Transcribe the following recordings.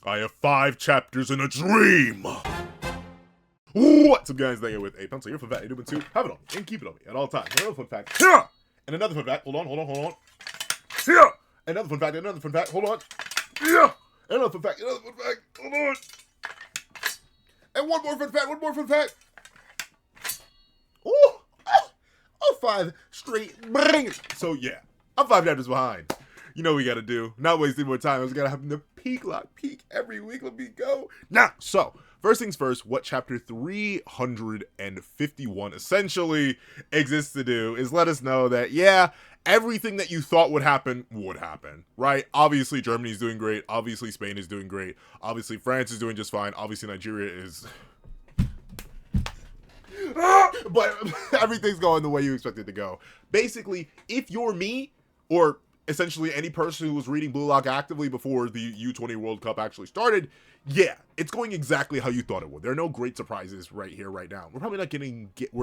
I have 5 chapters in a dream. What's up, guys? Thank you with a pencil here for that. You're doing 2. Have it on me and keep it on me at all times. Another fun fact. Here! And another fun fact. Hold on. Here! Another fun fact. Hold on. Yeah! Another fun fact. Hold on. And one more fun fact. Oh, 5 straight bangers. So yeah, I'm 5 chapters behind. You know what we gotta do. Not wasting more time. I was gonna have the peak every week. Let me go. Now, so first things first, what chapter 351 essentially exists to do is let us know that, yeah, everything that you thought would happen, right? Obviously, Germany's doing great. Obviously, Spain is doing great. Obviously, France is doing just fine. Obviously, Nigeria is... but everything's going the way you expect it to go. Basically, if you're me, or essentially any person who was reading Blue Lock actively before the U20 World Cup actually started, yeah, it's going exactly how you thought it would. There are no great surprises right here, right now. We're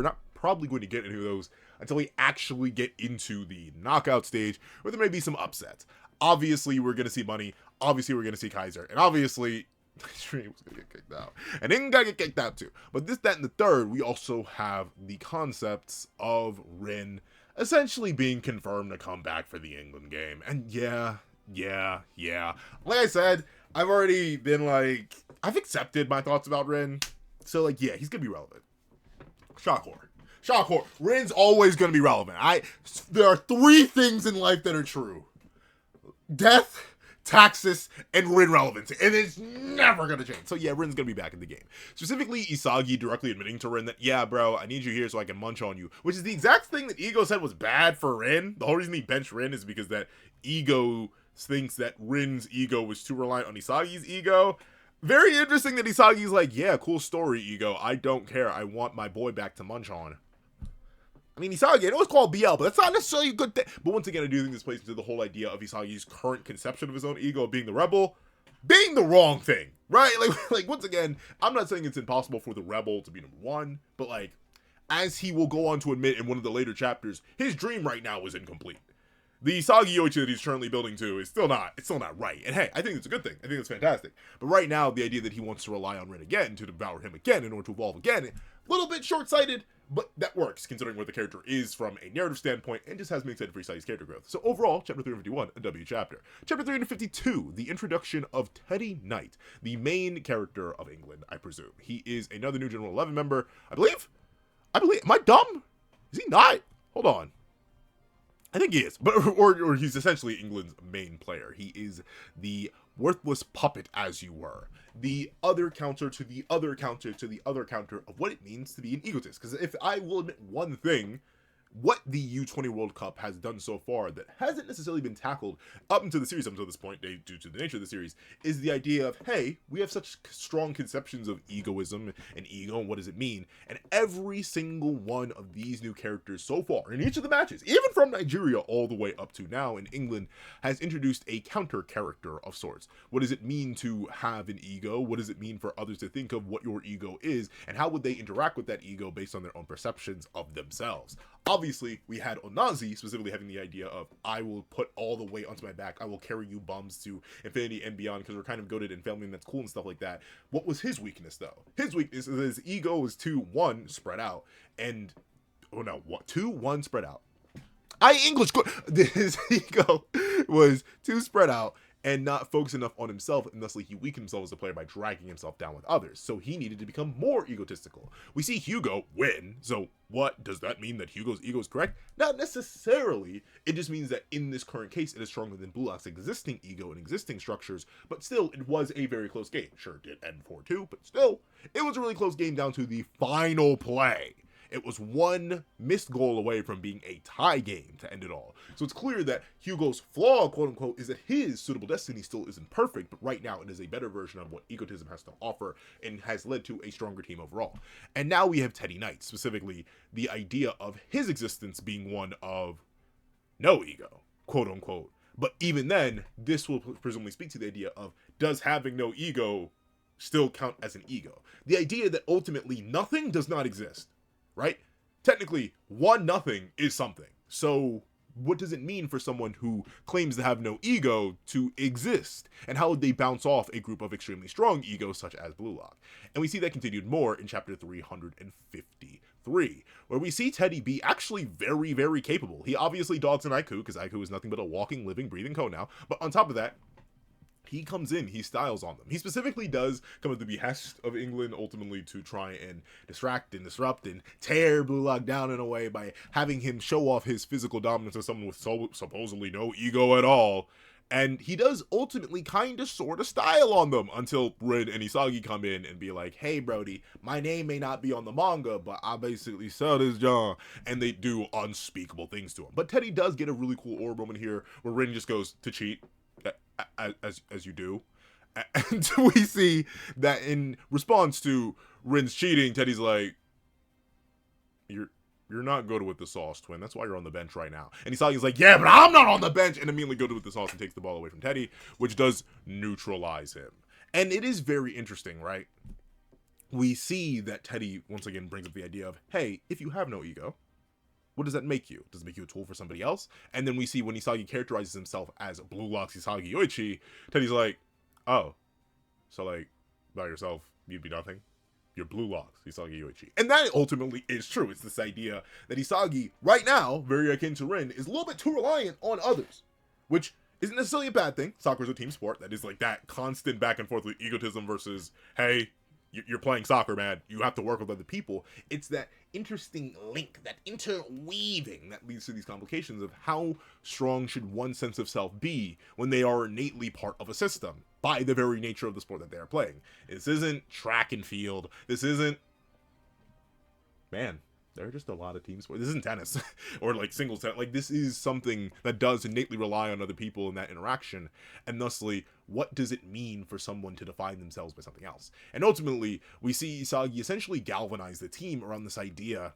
not probably going to get any of those until we actually get into the knockout stage, where there may be some upsets. Obviously, we're going to see Money. Obviously, we're going to see Kaiser. And obviously, Stream was going to get kicked out. And then got to get kicked out too. But this, that, and the third, we also have the concepts of Rin essentially being confirmed to come back for the England game. And yeah. Like I said, I've already been I've accepted my thoughts about Rin. So yeah, he's going to be relevant. Shock horror. Rin's always going to be relevant. There are 3 things in life that are true. Death, taxes, and Rin relevancy. And it's never going to change. So yeah, Rin's going to be back in the game. Specifically, Isagi directly admitting to Rin that, yeah, bro, I need you here so I can munch on you. Which is the exact thing that Ego said was bad for Rin. The whole reason he benched Rin is because that Ego thinks that Rin's ego was too reliant on Isagi's ego. Very interesting that Isagi's like, yeah, cool story, Ego. I don't care. I want my boy back to munch on. I mean, Isagi, I know it's called BL, but that's not necessarily a good thing. But once again, I do think this plays into the whole idea of Isagi's current conception of his own ego being the rebel, being the wrong thing, right? Like once again, I'm not saying it's impossible for the rebel to be number 1, but as he will go on to admit in one of the later chapters, his dream right now is incomplete. The Isagi Yoichi that he's currently building to is still not right. And hey, I think it's a good thing. I think it's fantastic. But right now, the idea that he wants to rely on Rin again to devour him again in order to evolve again, a little bit short-sighted, but that works considering where the character is from a narrative standpoint and just has me excited for Isagi's character growth. So overall, chapter 351, a W chapter. Chapter 352, the introduction of Teddy Knight, the main character of England, I presume. He is another new General 11 member, I believe. Am I dumb? Is he not? Hold on. I think he is, but or he's essentially England's main player. He is the worthless puppet, as you were. The other counter to the other counter to the other counter of what it means to be an egotist. Because if I will admit one thing, what the U20 World Cup has done so far that hasn't necessarily been tackled up until the series, up until this point, due to the nature of the series, is the idea of, hey, we have such strong conceptions of egoism and ego, and what does it mean? And every single one of these new characters so far, in each of the matches, even from Nigeria all the way up to now in England, has introduced a counter character of sorts. What does it mean to have an ego? What does it mean for others to think of what your ego is? And how would they interact with that ego based on their own perceptions of themselves? Obviously, we had Onazi specifically having the idea of, I will put all the weight onto my back. I will carry you bums to infinity and beyond because we're kind of goated and family and that's cool and stuff like that. What was his weakness, though? His weakness is his ego was 2-1 spread out. And, 2-1 spread out. English good. His ego was 2 spread out and not focused enough on himself, and thusly he weakened himself as a player by dragging himself down with others. So he needed to become more egotistical. We see Hugo win, so what does that mean that Hugo's ego is correct? Not necessarily. It just means that in this current case, it is stronger than Blue Lock's existing ego and existing structures, but still, it was a very close game. Sure, it did end 4-2, but still, it was a really close game down to the final play. It was 1 missed goal away from being a tie game to end it all. So it's clear that Hugo's flaw, quote unquote, is that his suitable destiny still isn't perfect, but right now it is a better version of what egotism has to offer and has led to a stronger team overall. And now we have Teddy Knight, specifically the idea of his existence being one of no ego, quote unquote. But even then, this will presumably speak to the idea of, does having no ego still count as an ego? The idea that ultimately nothing does not exist. Right? Technically, 1-0 is something. So what does it mean for someone who claims to have no ego to exist? And how would they bounce off a group of extremely strong egos such as bluelock? And we see that continued more in chapter 353, where we see Teddy be actually very, very capable. He obviously dogs an Aiku, because Aiku is nothing but a walking, living, breathing code now. But on top of that, he comes in, he styles on them. He specifically does come at the behest of England, ultimately to try and distract and disrupt and tear Bluelock down in a way by having him show off his physical dominance as someone with supposedly no ego at all. And he does ultimately kind of sort of style on them until Rin and Isagi come in and be like, hey, Brody, my name may not be on the manga, but I basically sell this John. And they do unspeakable things to him. But Teddy does get a really cool orb moment here where Rin just goes to cheat. As you do, and we see that in response to Rin's cheating, Teddy's like, you're not good with the sauce, twin. That's why you're on the bench right now. And Isagi's like, yeah, but I'm not on the bench, and immediately good with the sauce and takes the ball away from Teddy, which does neutralize him. And it is very interesting, right? We see that Teddy once again brings up the idea of, hey, if you have no ego, what does that make you? Does it make you a tool for somebody else? And then we see when Isagi characterizes himself as Bluelock's Isagi Yoichi, Teddy's like, oh, so like, by yourself, you'd be nothing? You're Bluelock's Isagi Yoichi. And that ultimately is true. It's this idea that Isagi, right now, very akin to Rin, is a little bit too reliant on others, which isn't necessarily a bad thing. Soccer's a team sport. That is like that constant back and forth with egotism versus, hey, you're playing soccer, man. You have to work with other people. It's that interesting link, that interweaving that leads to these complications of how strong should one sense of self be when they are innately part of a system by the very nature of the sport that they are playing. This isn't track and field. This isn't, man, there are just a lot of team sports. This isn't tennis or like singles tennis. Like, this is something that does innately rely on other people in that interaction. And thusly, what does it mean for someone to define themselves by something else? And ultimately, we see Isagi essentially galvanize the team around this idea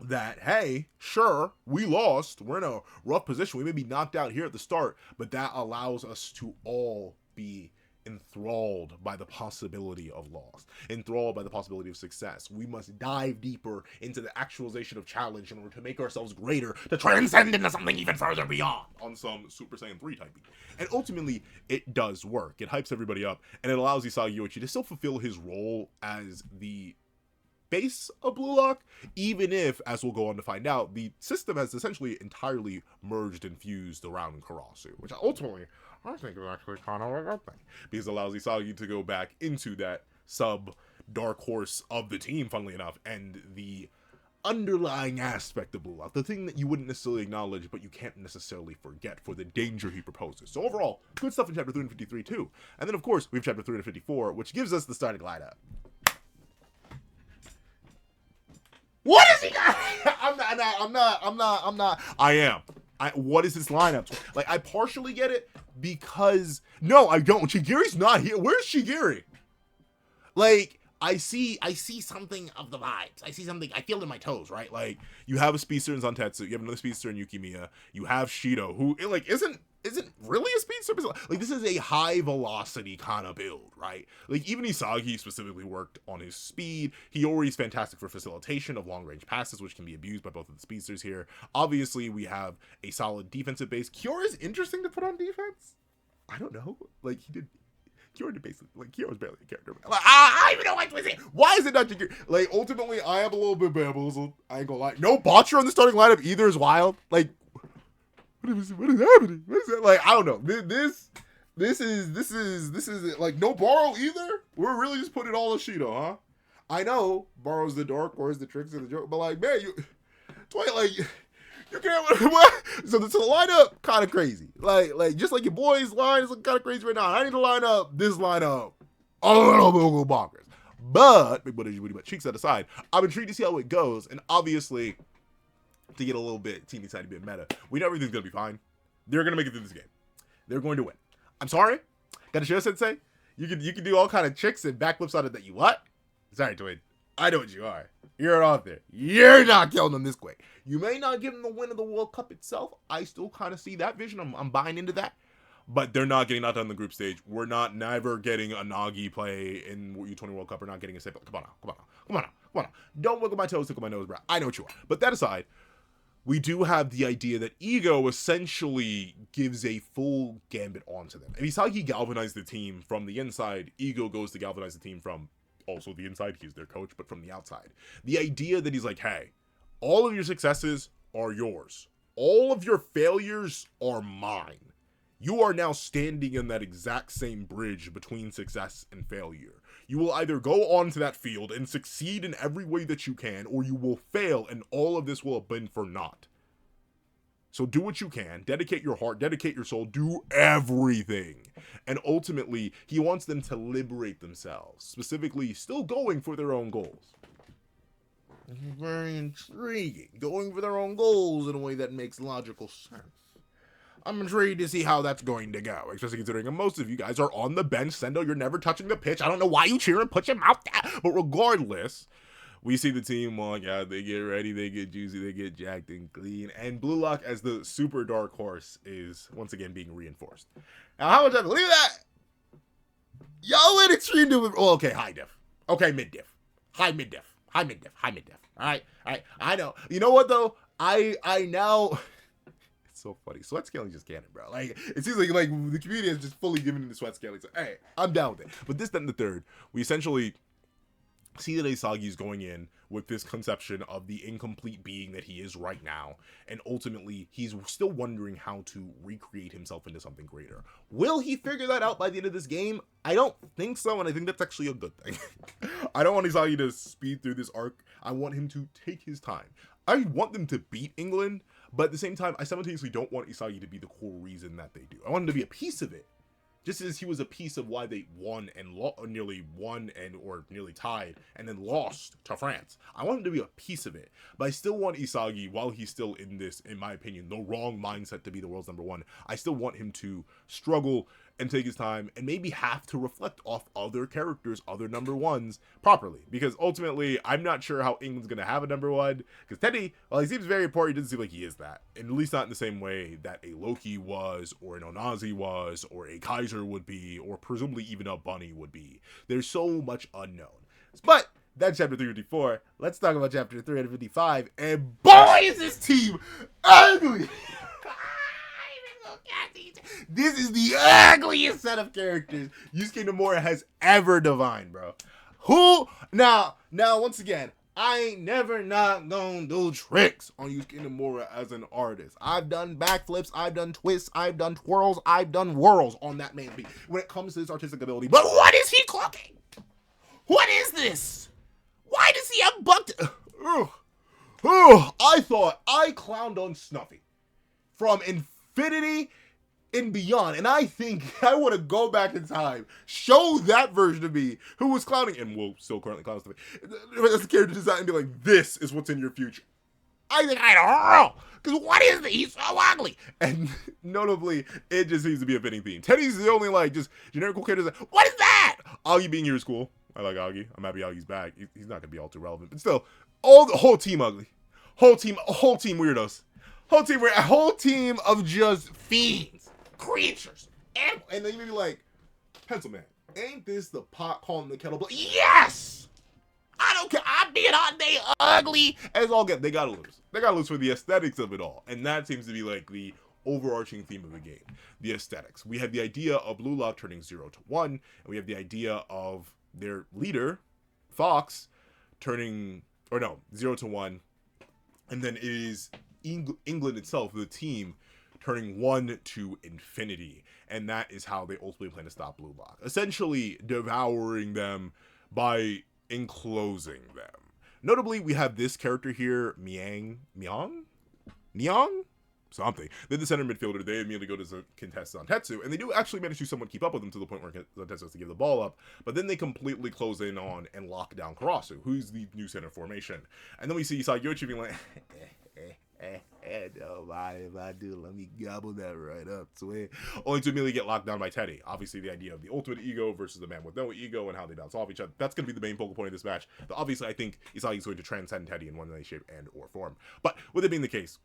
that, hey, sure, we lost. We're in a rough position. We may be knocked out here at the start, but that allows us to all be enthralled by the possibility of loss, enthralled by the possibility of success. We must dive deeper into the actualization of challenge in order to make ourselves greater, to transcend into something even further beyond, on some Super Saiyan 3 typing. And ultimately, it does work. It hypes everybody up, and it allows Isagi Yoichi to still fulfill his role as the base of Bluelock, even if, as we'll go on to find out, the system has essentially entirely merged and fused around Karasu, which ultimately I think is actually kind of a good thing, because it allows Isagi to go back into that sub-dark horse of the team, funnily enough, and the underlying aspect of Bluelock, the thing that you wouldn't necessarily acknowledge, but you can't necessarily forget for the danger he proposes. So overall, good stuff in Chapter 353 too. And then, of course, we have Chapter 354, which gives us the starting lineup. What is he got? I am. What is this lineup? Like, I partially get it because, no, I don't. Shigiri's not here. Where's Shigiri? Like, I see something of the vibes. I see something. I feel it in my toes, right? Like, you have a speedster in Zantetsu. You have another speedster in Yukimiya. You have Shido, who, like, isn't really a speedster. Like, this is a high velocity kind of build, right? Like, even Isagi specifically worked on his speed. Hiyori's fantastic for facilitation of long range passes, which can be abused by both of the speedsters here. Obviously, we have a solid defensive base. Kyora's interesting to put on defense. I don't know. Like, Kyora's barely a character. Like, I don't even know what to say. Why is it not Kyora? Like, ultimately, I am a little bit bamboozled. I ain't gonna lie. No Botcher on the starting lineup either is wild. Like, what is happening? What is that? Like, I don't know. This is like no Baro either. We're really just putting it all on Shido, huh? I know Baro's the dark horse, the tricks and the joke, but like, man, you can't. What? So the lineup kind of crazy. Like just like your boys' line is kind of crazy right now. I need to line up this lineup a little bonkers. But cheeks that aside, I'm intrigued to see how it goes, and obviously, to get a little bit teeny tiny bit meta, we know everything's gonna be fine. They're gonna make it through this game. They're going to win. I'm sorry, gotta show Sensei. You can do all kind of tricks and backflips on it that you what? Sorry, twin. I know what you are. You're an author. You're not killing them this way. You may not give them the win of the World Cup itself. I still kind of see that vision. I'm buying into that. But they're not getting knocked out in the group stage. We're never getting a Nagi play in U20 World Cup. We're not getting a sip. Come on now. Don't wiggle my toes, tickle my nose, bro. I know what you are. But that aside, we do have the idea that Ego essentially gives a full gambit onto them. And Isagi galvanized the team from the inside. Ego goes to galvanize the team from also the inside. He's their coach, but from the outside. The idea that he's like, hey, all of your successes are yours. All of your failures are mine. You are now standing in that exact same bridge between success and failure. You will either go onto that field and succeed in every way that you can, or you will fail and all of this will have been for naught. So do what you can, dedicate your heart, dedicate your soul, do everything. And ultimately, he wants them to liberate themselves, specifically still going for their own goals. Very intriguing. Going for their own goals in a way that makes logical sense. I'm intrigued to see how that's going to go, especially considering most of you guys are on the bench. Sendo, you're never touching the pitch. I don't know why you cheer and put your mouth down. But regardless, we see the team walk out. They get ready. They get juicy. They get jacked and clean. And bluelock as the super dark horse is once again being reinforced. Now, how much I believe that? Y'all went extreme to oh, okay, high diff. Okay, mid diff. High mid diff. High mid diff. High mid diff. All right. I know. You know what though? I now. So funny. Sweat scaling just canon, bro. Like, it seems like the community has just fully given into sweat scaling. So, hey, I'm down with it. But this, then the third, we essentially see that Isagi is going in with this conception of the incomplete being that he is right now. And ultimately, he's still wondering how to recreate himself into something greater. Will he figure that out by the end of this game? I don't think so, and I think that's actually a good thing. I don't want Isagi to speed through this arc. I want him to take his time. I want them to beat England, but at the same time, I simultaneously don't want Isagi to be the core reason that they do. I want him to be a piece of it. Just as he was a piece of why they won and nearly won or nearly tied and then lost to France. I want him to be a piece of it. But I still want Isagi, while he's still in this, in my opinion, the wrong mindset to be the world's number one, I still want him to struggle and take his time and maybe have to reflect off other characters, other number ones properly. Because ultimately, I'm not sure how England's going to have a number one. Because Teddy, while he seems very important, he doesn't seem like he is that. And at least not in the same way that a Loki was, or an Onazi was, or a Kaiser would be, or presumably even a Bunny would be. There's so much unknown. But that's chapter 354. Let's talk about chapter 355. And boy, is this team ugly! This is the ugliest set of characters Yusuke Nomura has ever divined, bro. Who? Now, once again, I ain't never not gonna do tricks on Yusuke Nomura as an artist. I've done backflips, I've done twists, I've done twirls, I've done whirls on that man's beat when it comes to his artistic ability. But what is he cooking? What is this? Why does he have bucked? I thought I clowned on Snuffy from Infinity and beyond, and I think I want to go back in time, show that version of me who was clowning, and will still currently clown Snuffy as a character design, and be like, this is what's in your future. I think I don't know, because what is this? He's so ugly. And notably, it just seems to be a fitting theme. Teddy's the only just generic cool character. What is that? Augie being here is cool. I like Augie. I'm happy Augie's back. He's not gonna be all too relevant, but still, the whole team ugly. Whole team weirdos. Whole team of just fiends. Creatures. And they may be like, Pencil Man, ain't this the pot calling the kettle black? Yes! I don't care. I'm being on they ugly as all get. They gotta lose. They gotta lose for the aesthetics of it all. And that seems to be like the overarching theme of the game. The aesthetics. We have the idea of bluelock turning 0 to 1, and we have the idea of their leader, Fox, turning 0 to 1. And then it is England itself, the team, turning 1 to infinity. And that is how they ultimately plan to stop bluelock. Essentially devouring them by enclosing them. Notably, we have this character here, Myung? Something. They're the center midfielder. They immediately go to contest on Tetsu, and they do actually manage to somewhat keep up with him to the point where Tetsu has to give the ball up, but then they completely close in on and lock down Karasu, who's the new center formation. And then we see Isagi being like, no, if I do, let me gobble that right up, swear. Only to immediately get locked down by Teddy. Obviously, the idea of the ultimate ego versus the man with no ego and how they bounce off each other. That's going to be the main focal point of this match. But obviously, I think Isagi is going to transcend Teddy in one way, shape, and or form. But with it being the case,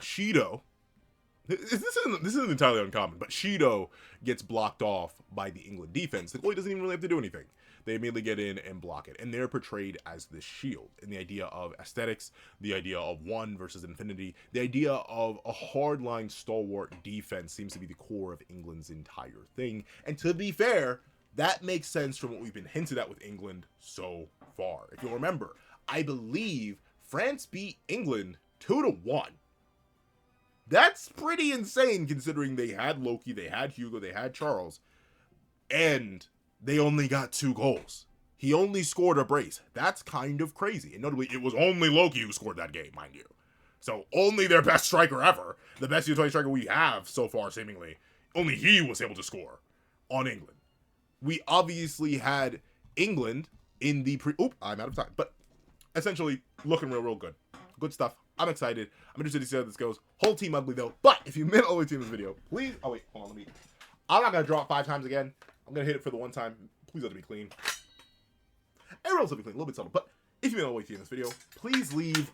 Shido, This isn't entirely uncommon, but Shido gets blocked off by the England defense. The goalie doesn't even really have to do anything. They immediately get in and block it, and they're portrayed as the shield. And the idea of aesthetics, the idea of one versus infinity, the idea of a hardline stalwart defense seems to be the core of England's entire thing. And to be fair, that makes sense from what we've been hinted at with England so far. If you'll remember, I believe France beat England 2-1. That's pretty insane considering they had Loki, they had Hugo, they had Charles, and they only got 2 goals. He only scored a brace. That's kind of crazy. And notably, it was only Loki who scored that game, mind you. So only their best striker ever, the best U20 striker we have so far, seemingly, only he was able to score on England. We obviously had England in the I'm out of time. But essentially, looking real good. Good stuff. I'm excited. I'm interested to see how this goes. Whole team ugly, though. But if you made it all the way to this video, please... Oh, wait. Hold on. I'm not going to draw it 5 times again. I'm going to hit it for the 1 time. Please let it be clean. Everyone else will be clean. A little bit subtle. But if you made it all the way to this video, please leave...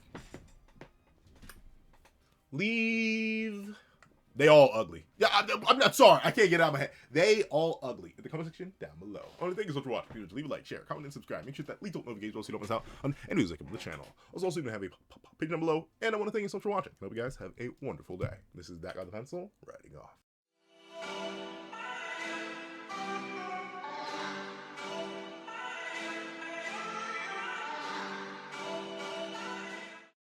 They all ugly. Yeah, I'm not sorry. I can't get it out of my head. They all ugly. In the comment section down below. I want to thank you so much for watching. Leave a like, share, comment, and subscribe. Make sure that leave notifications so you don't miss out on any music on the channel. Also, you can have a page down below. And I want to thank you so much for watching. I hope you guys have a wonderful day. This is that guy with the pencil, writing off.